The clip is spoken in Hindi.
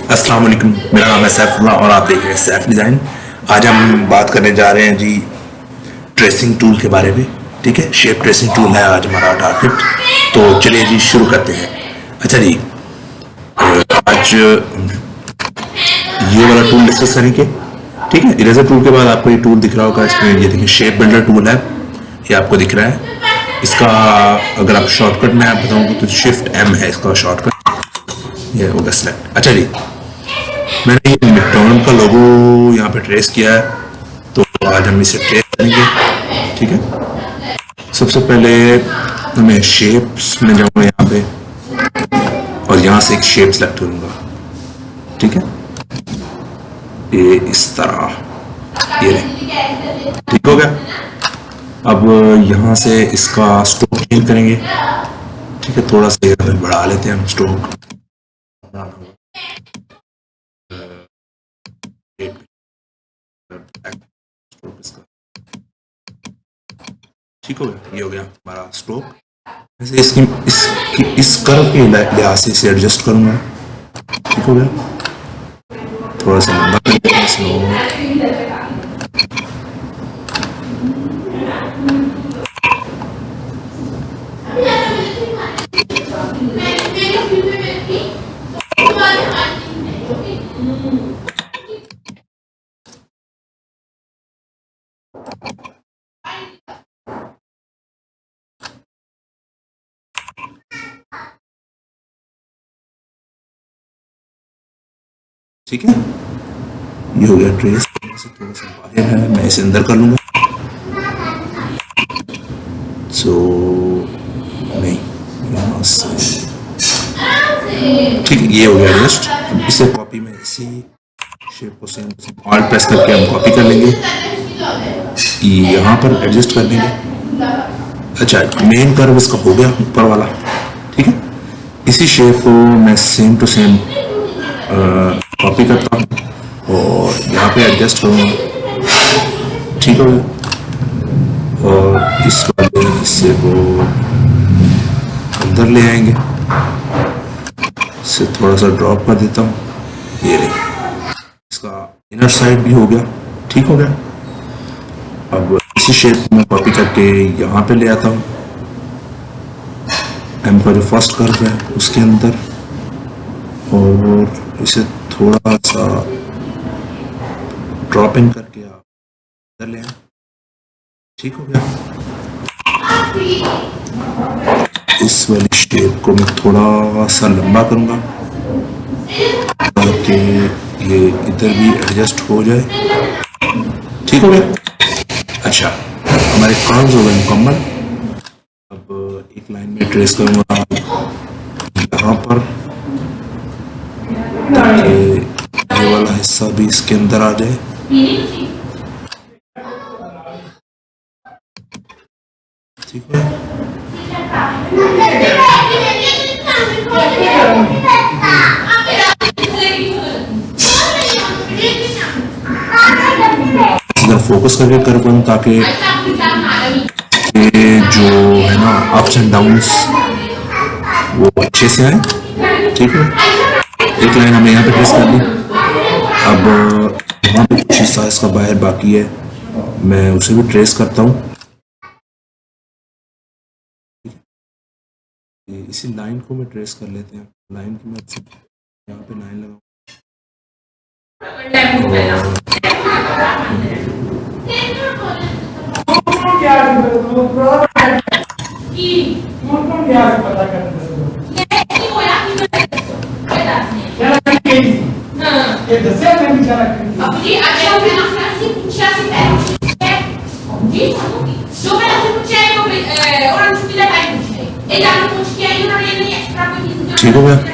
अस्सलाम वालेकुम, मेरा नाम है सैफुल्लाह और आप देख रहे हैं सैफ डिज़ाइन। आज हम बात करने जा रहे हैं जी ट्रेसिंग टूल के बारे में। ठीक है, शेप ट्रेसिंग टूल है आज हमारा टारगेट। तो चलिए जी शुरू करते हैं। अच्छा जी, आज ये वाला टूल डिस्कस करेंगे। ठीक है, इरेजर टूल के बाद आपको ये टूल दिख रहा होगा, इसमें ये देखिए शेप बिल्डर टूल है, ये आपको दिख रहा है। इसका अगर आप शॉर्टकट में आप बताऊंगा तो शिफ्ट एम है इसका शॉर्टकट, ये होगा सेलेक्ट। अच्छा जी, मैंने ये मैकडॉनल्ड का लोगो यहाँ पे ट्रेस किया है, तो आज हम इसे ट्रेस करेंगे। ठीक है, सबसे पहले मैं शेप्स में जाऊँगा यहाँ पे और यहाँ से एक शेप सेलेक्ट करूँगा। ठीक है, ये इस तरह, ये ठीक हो गया। अब यहाँ से इसका स्ट्रोक चेंज करेंगे। ठीक है, थोड़ा सा बढ़ा लेते हैं हम स्ट्रोक। ठीक हो गया, ये हो गया हमारा स्ट्रोक। ऐसे इस कर्व के लिहाज से इसे एडजस्ट करूंगा। ठीक हो गया, थोड़ा सा लंबा करके ठीक है, ये हो गया ट्रेस। थोड़ा सा बाहर है, मैं इसे अंदर कर लूंगा। नहीं, यहाँ से ठीक है, ये हो गया एडजस्ट। अब इसे कॉपी में इसी शेप को सेम ऑल्ट प्रेस करके हम कॉपी कर लेंगे, यहाँ पर एडजस्ट कर देंगे। अच्छा, मेन कर्व इसका हो गया ऊपर वाला। ठीक है, इसी शेप को मैं सेम टू सेम कॉपी करता हूँ और यहाँ पे एडजस्ट करूँगा। ठीक है, और इस वाले हिस्से को अंदर ले आएंगे, इसे थोड़ा सा ड्रॉप कर देता हूँ। ये इसका इनर साइड भी हो गया। ठीक हो गया, अब इसी शेप में कॉपी करके यहाँ पे ले आता हूँ। एम का जो फर्स्ट कर्व है उसके अंदर, और इसे थोड़ा सा ड्रॉप इन करके आप अंदर ले आए। ठीक हो गया, इस वाली शेप को मैं थोड़ा सा लंबा करूंगा ताकि ये इधर भी एडजस्ट हो जाए। ठीक हो गया। अच्छा, हमारे कर्व्स हो गए मुकम्मल। अब एक लाइन में ट्रेस करूंगा यहाँ पर, ताकि ये वाला हिस्सा भी इसके अंदर आ जाए। ठीक है, फोकस करके कर पाऊँ ताकि ये जो है ना अप्स एंड डाउन्स वो अच्छे से आए। ठीक है, एक लाइन हमने यहाँ पे ट्रेस कर ली। अब यहाँ पे कुछ हिस्सा इसका बाहर बाकी है, मैं उसे भी ट्रेस करता हूँ। इसी लाइन को मैं ट्रेस कर लेते हैं। लाइन की मदद से यहाँ पे लाइन लगाऊँ। ठीक हो गया।